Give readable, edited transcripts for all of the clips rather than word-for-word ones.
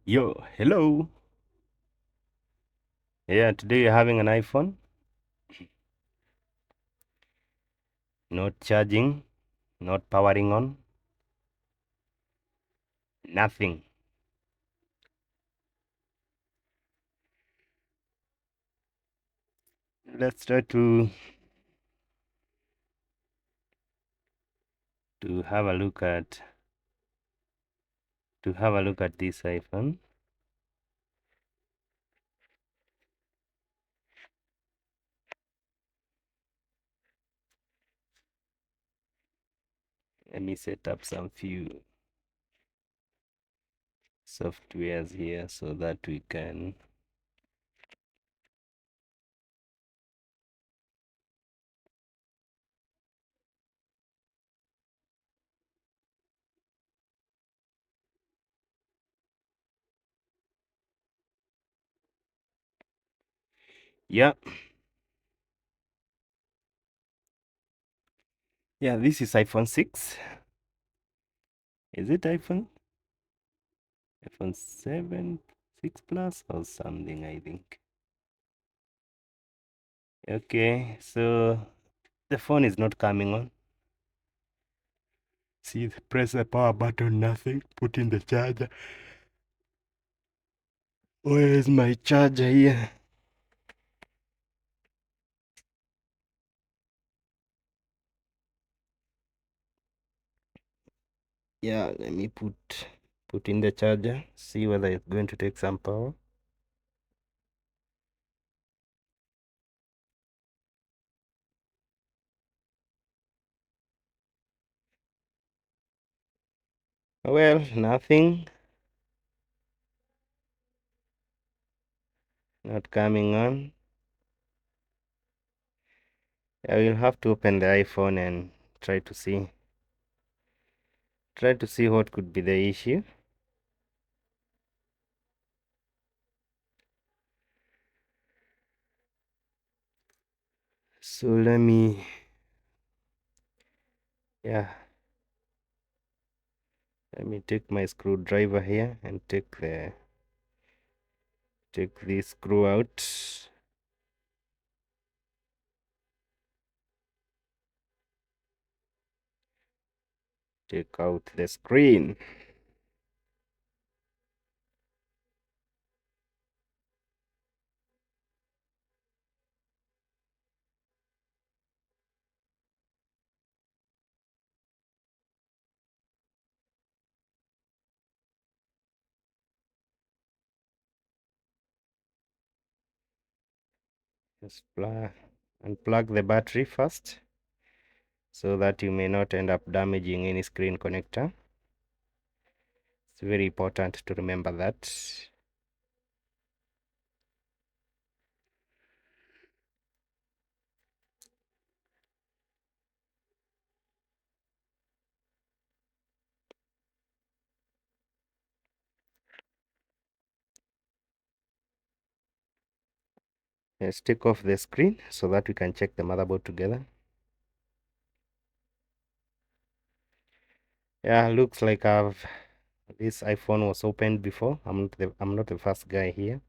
Yo, hello. Yeah, today you're having an iPhone, not charging, not powering on, nothing. Let's try to have a look at this iPhone. Let me set up some few softwares here so that we can. Yeah, yeah. This is iPhone 6. Is it iPhone 7, 6 Plus or something? I think. Okay, so the phone is not coming on. See, press the power button, nothing. Put in the charger. Where is my charger here? Yeah, let me put in the charger, see whether it's going to take some power. Well, nothing, not coming on. I will have to open the iPhone and try to see what could be the issue. So yeah, let me take my screwdriver here and take this screw out. Take out the screen. Just unplug the battery first so that you may not end up damaging any screen connector. It's very important to remember that. Let's take off the screen so that we can check the motherboard together. Yeah, looks like this iPhone was opened before. I'm not the first guy here.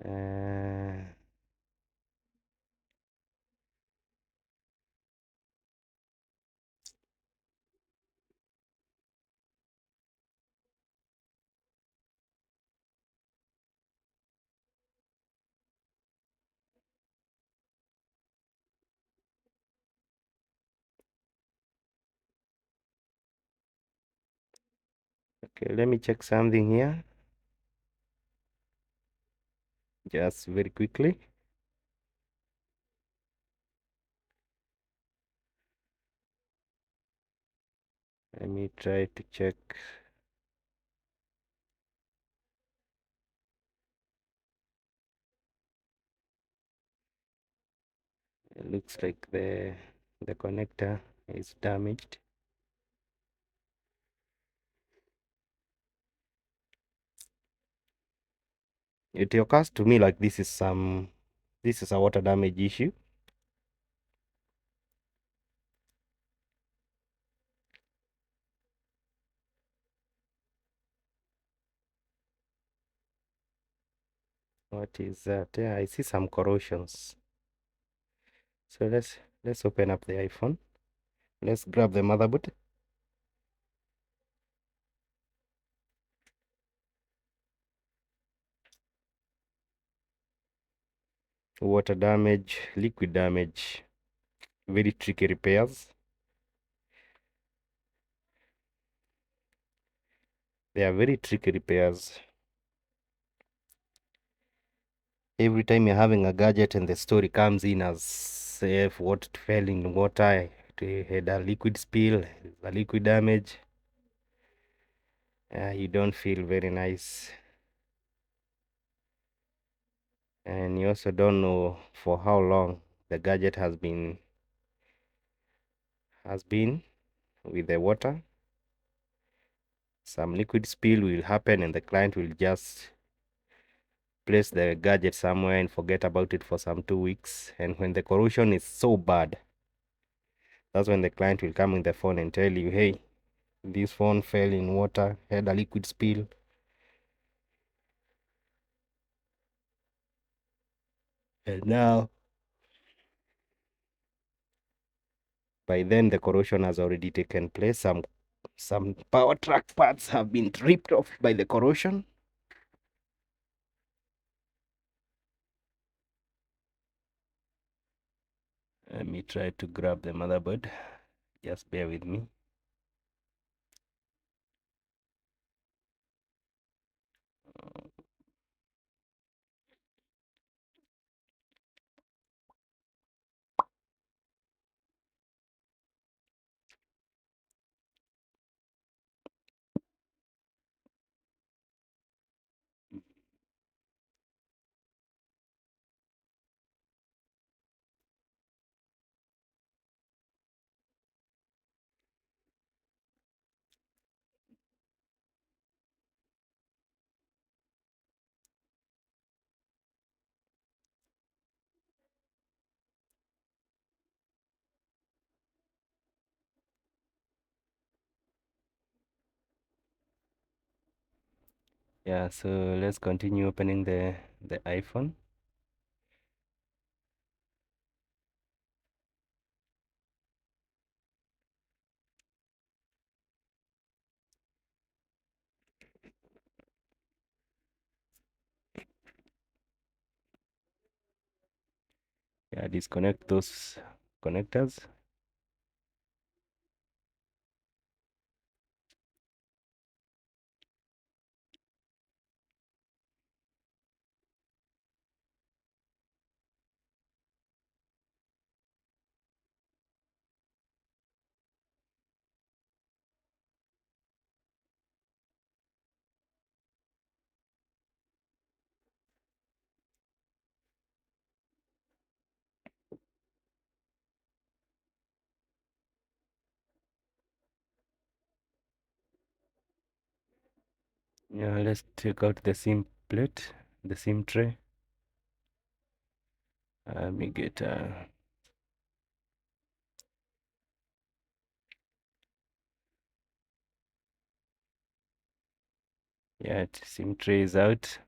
Uh, okay, let me check something here. Just very quickly. Let me try to check. It looks like the connector is damaged. It occurs to me like this is a water damage issue. What is that? Yeah, I see some corrosions. So let's open up the iPhone. Let's grab the motherboard. Water damage, liquid damage, very tricky repairs. They are very tricky repairs. Every time you're having a gadget and the story comes in as safe, what fell in water, it had a liquid spill, a liquid damage, you don't feel very nice. And you also don't know for how long the gadget has been with the water. Some liquid spill will happen and the client will just place the gadget somewhere and forget about it for some 2 weeks. And when the corrosion is so bad, that's when the client will come in the phone and tell you, hey, this phone fell in water, had a liquid spill. And now, by then, the corrosion has already taken place. Some power track parts have been ripped off by the corrosion. Let me try to grab the motherboard. Just bear with me. Yeah, so let's continue opening the iPhone. Yeah, disconnect those connectors. Yeah, let's take out the SIM plate, the SIM tray. Let me get yeah, SIM tray is out.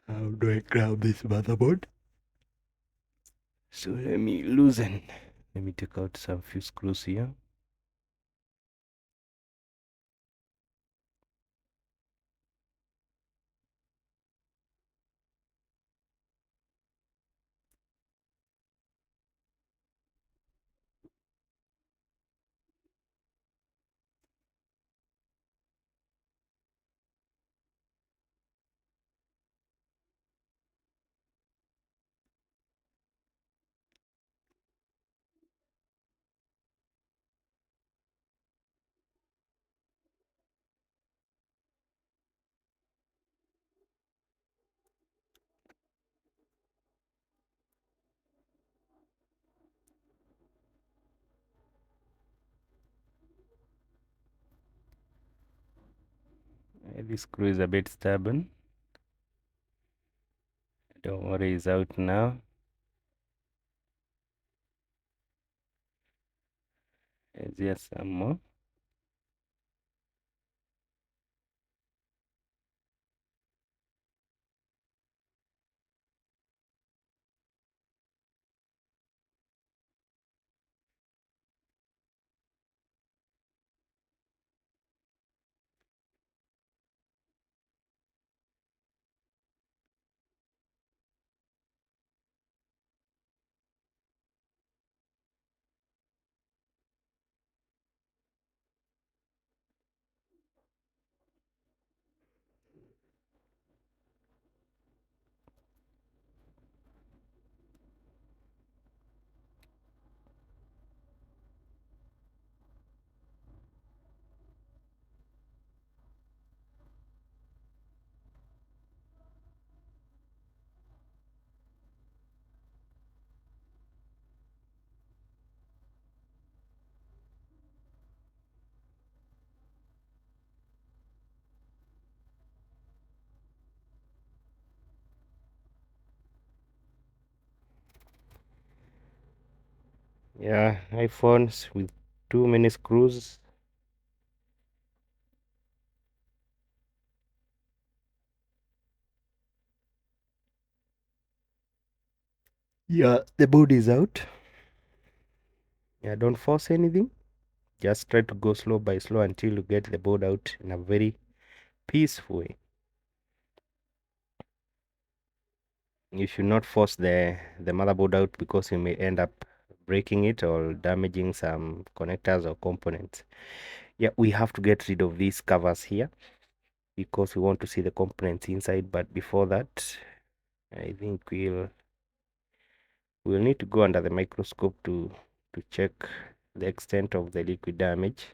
How do I grab this motherboard? So let me loosen. Let me take out some few screws here. This screw is a bit stubborn. Don't worry, it's out now. There's just some more. Yeah, iPhones with too many screws. Yeah, the board is out. Yeah, don't force anything. Just try to go slow by slow until you get the board out in a very peaceful way. You should not force the motherboard out because you may end up breaking it or damaging some connectors or components. Yeah, we have to get rid of these covers here because we want to see the components inside. But before that, I think we'll need to go under the microscope to check the extent of the liquid damage.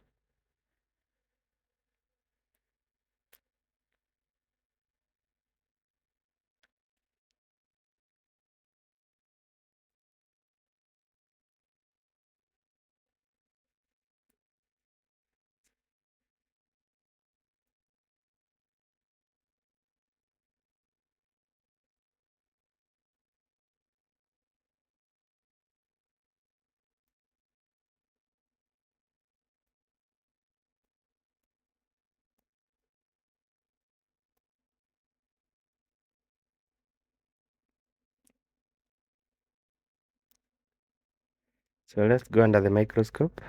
So let's go under the microscope.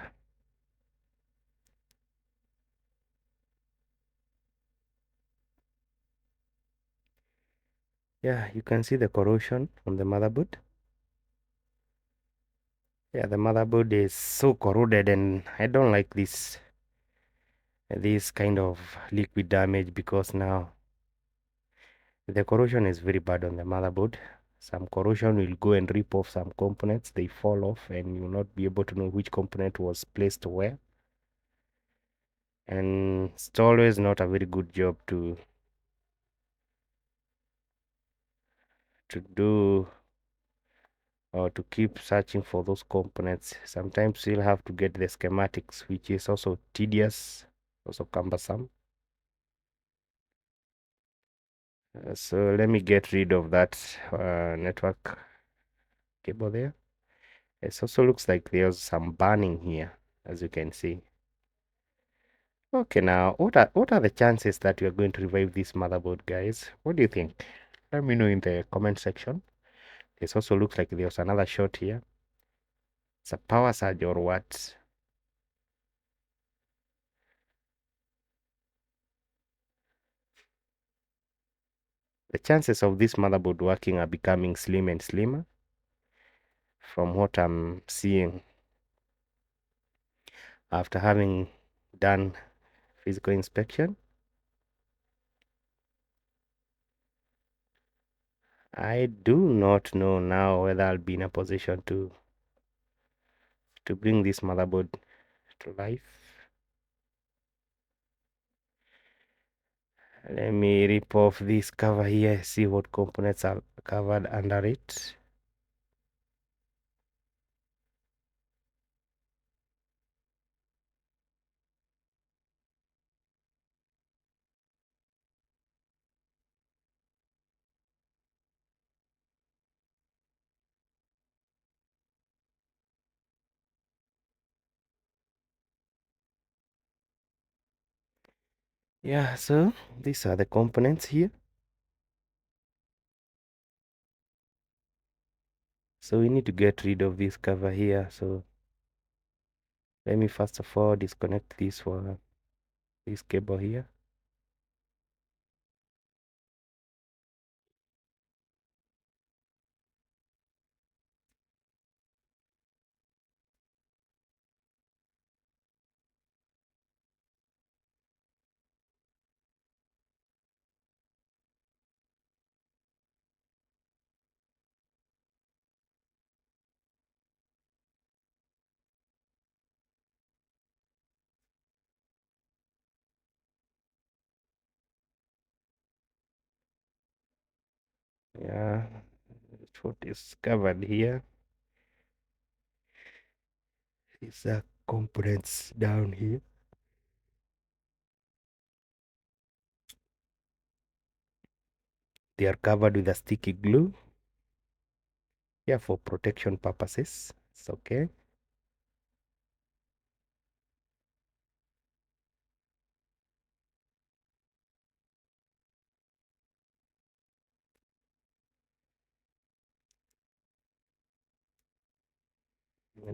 Yeah, you can see the corrosion on the motherboard. Yeah, the motherboard is so corroded and I don't like this kind of liquid damage because now the corrosion is very bad on the motherboard. Some corrosion will go and rip off some components, they fall off and you will not be able to know which component was placed where. And it's always not a very good job to do or to keep searching for those components. Sometimes you'll have to get the schematics, which is also tedious, also cumbersome. So let me get rid of that network cable there. It also looks like there's some burning here, as you can see. Okay, now what are the chances that we are going to revive this motherboard, guys? What do you think? Let me know in the comment section. This also looks like there's another shot here. It's a power surge or what? The chances of this motherboard working are becoming slim and slimmer from what I'm seeing after having done physical inspection. I do not know now whether I'll be in a position to bring this motherboard to life. Let me rip off this cover here, see what components are covered under it. Yeah, so these are the components here. So we need to get rid of this cover here. So let me first of all disconnect this for this cable here. Yeah, what is covered here is the components down here. They are covered with a sticky glue. Yeah, for protection purposes. It's okay.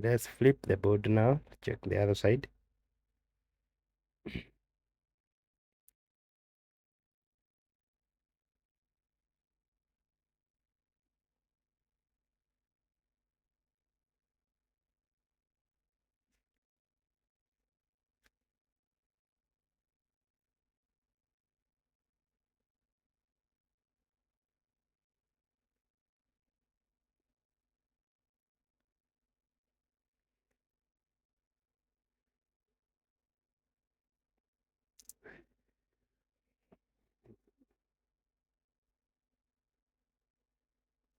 Let's flip the board now. Check the other side.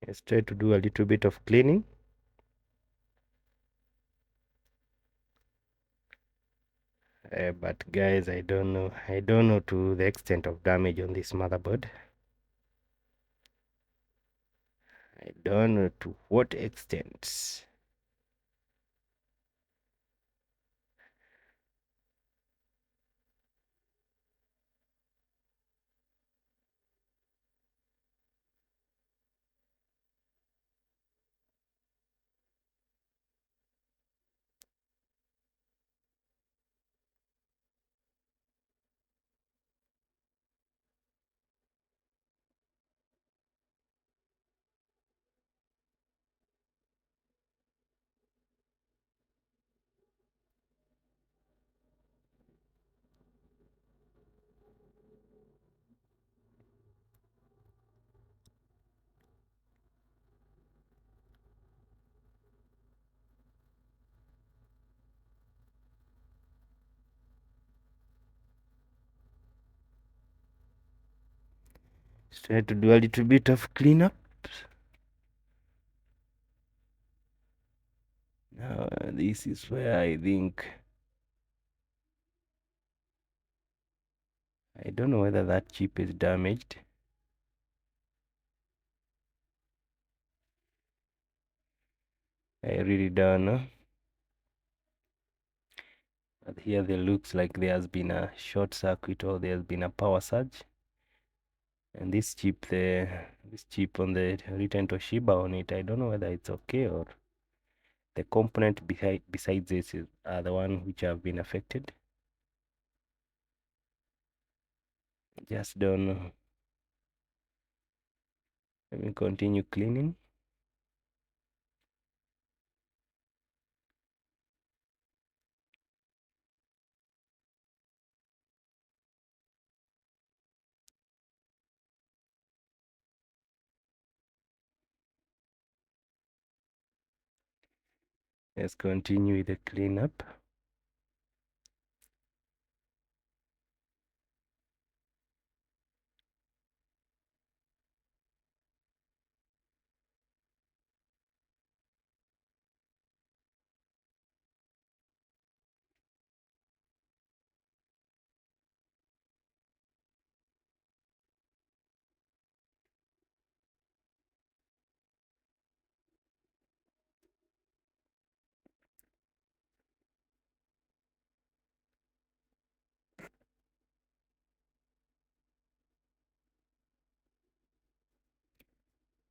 Let's try to do a little bit of cleaning. But guys, I don't know. I don't know to the extent of damage on this motherboard. I don't know to what extent. Let's try to do a little bit of cleanup. Now, this is where I think I don't know whether that chip is damaged. I really don't know. But here there looks like there has been a short circuit or there has been a power surge. And this chip on the written Toshiba on it, I don't know whether it's okay or the component besides this are the one which have been affected. Just don't know. Let me continue cleaning. Let's continue with the cleanup.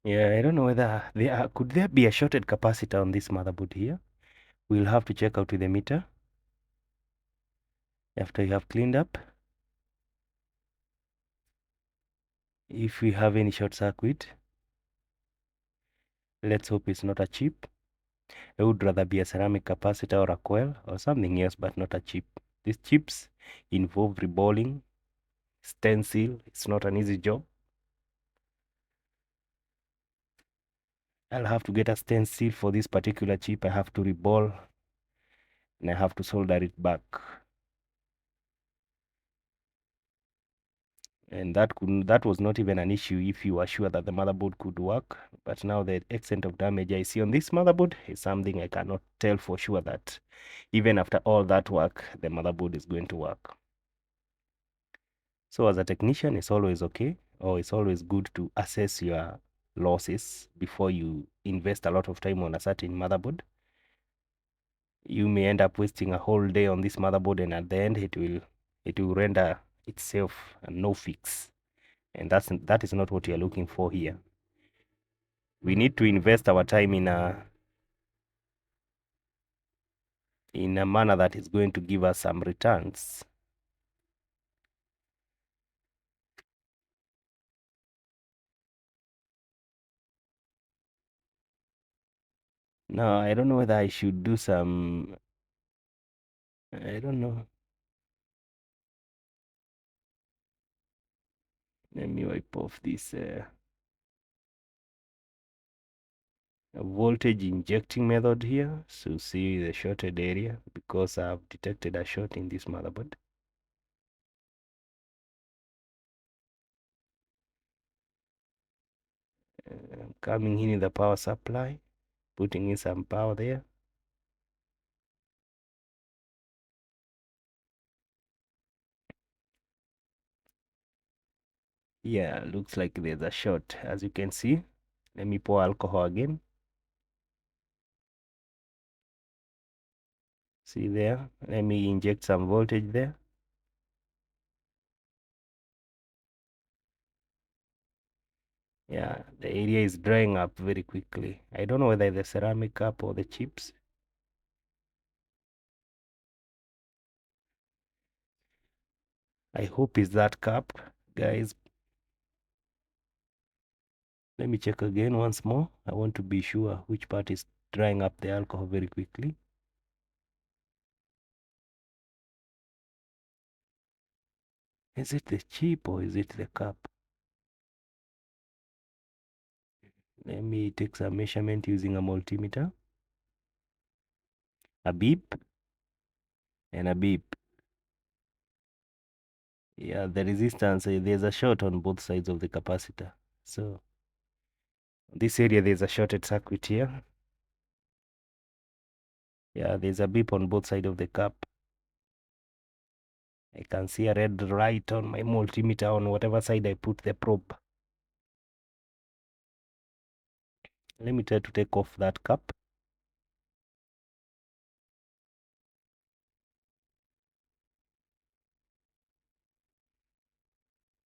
Yeah, I don't know whether could there be a shorted capacitor on this motherboard here. We'll have to check out with the meter after you have cleaned up. If we have any short circuit, let's hope it's not a chip. I would rather be a ceramic capacitor or a coil or something else, but not a chip. These chips involve reballing, stencil. It's not an easy job. I'll have to get a stencil for this particular chip. I have to reball and I have to solder it back. And that was not even an issue if you were sure that the motherboard could work. But now the extent of damage I see on this motherboard is something I cannot tell for sure that even after all that work, the motherboard is going to work. So as a technician, it's always okay, or it's always good to assess your losses before you invest a lot of time on a certain motherboard. You may end up wasting a whole day on this motherboard, and at the end it will render itself a no fix. And that is not what you're looking for here. We need to invest our time in a manner that is going to give us some returns. Now, I don't know whether I should do some, I don't know. Let me wipe off this voltage injecting method here to see the shorted area, because I've detected a short in this motherboard. Coming in the power supply, putting in some power there. Yeah, looks like there's a short, as you can see. Let me pour alcohol again. See there? Let me inject some voltage there. Yeah, the area is drying up very quickly. I don't know whether it's the ceramic cup or the chips. I hope it's that cup, guys. Let me check again once more. I want to be sure which part is drying up the alcohol very quickly. Is it the chip or is it the cup? Let me take some measurement using a multimeter. A beep and a beep. Yeah, the resistance, there's a short on both sides of the capacitor. So this area, there's a shorted circuit here. Yeah, there's a beep on both sides of the cup. I can see a red light on my multimeter on whatever side I put the probe. Let me try to take off that cap.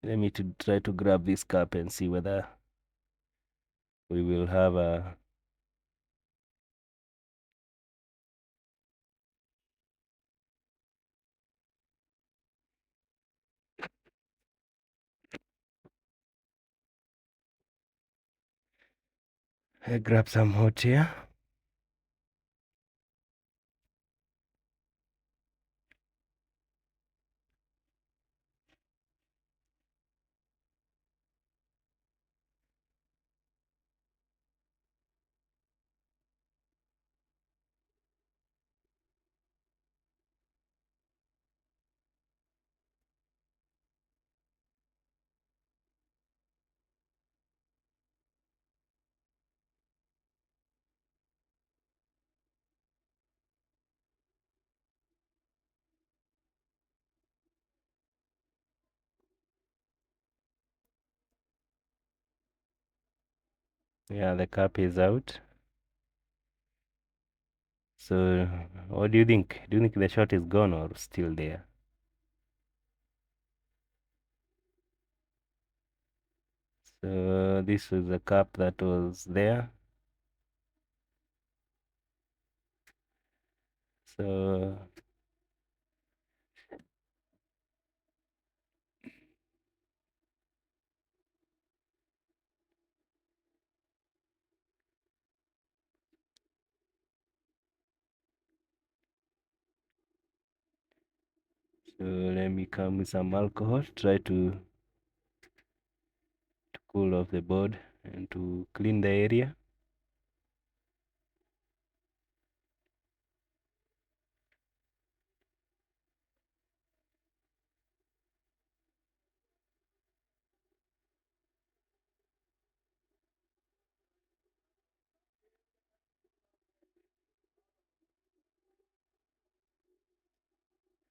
Let me try to grab this cap and see whether we will have a grab some hot here. Yeah, the cap is out. So what do you think? Do you think the shot is gone or still there? So this is the cap that was there. So let me come with some alcohol, try to cool off the board and to clean the area.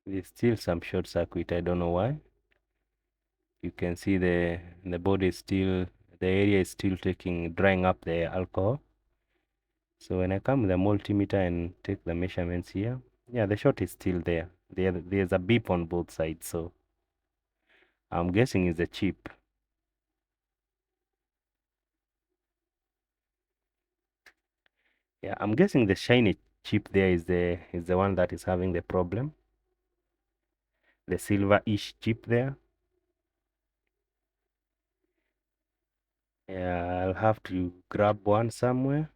There's still some short circuit, I don't know why. You can see the board is still, the area is still drying up the alcohol. So when I come with the multimeter and take the measurements here, yeah, the short is still there. There's a beep on both sides, so I'm guessing it's a chip. Yeah, I'm guessing the shiny chip there is the one that is having the problem. The silver-ish chip there. Yeah, I'll have to grab one somewhere.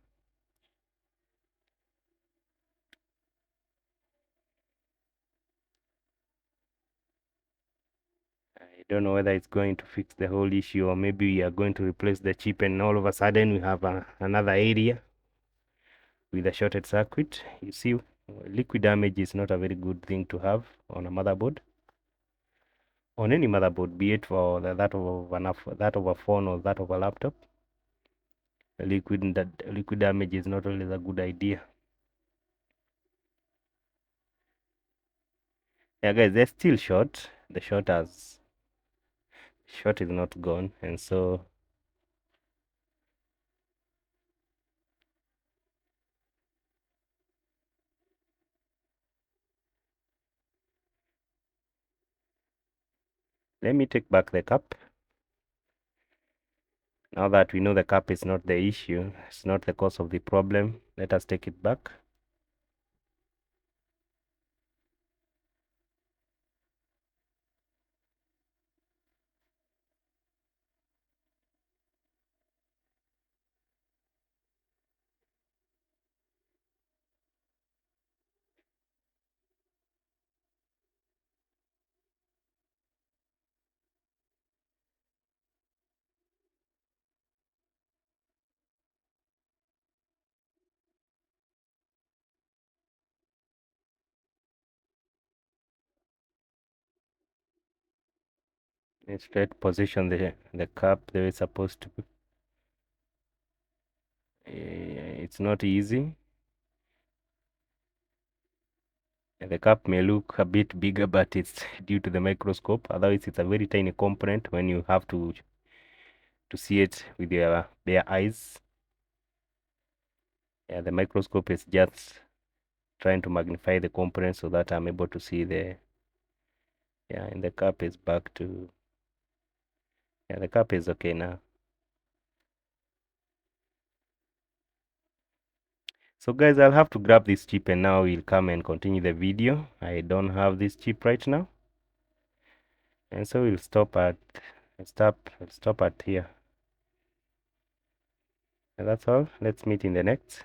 I don't know whether it's going to fix the whole issue, or maybe we are going to replace the chip and all of a sudden we have another area with a shorted circuit. You see, liquid damage is not a very good thing to have on a motherboard. On any motherboard, be it for that of a phone or that of a laptop. Liquid damage is not always a good idea. Yeah, guys, they're still short. The short is not gone, and so let me take back the cap. Now that we know the cap is not the issue, it's not the cause of the problem, let us take it back. Let's try to position the cap the way it's supposed to be. It's not easy. The cap may look a bit bigger, but it's due to the microscope. Otherwise, it's a very tiny component when you have to see it with your bare eyes. Yeah, the microscope is just trying to magnify the component so that I'm able to see yeah, and the cap is back to, yeah, the cap is okay now. So guys, I'll have to grab this chip and now we'll come and continue the video. I don't have this chip right now. And so we'll stop at here. And that's all. Let's meet in the next.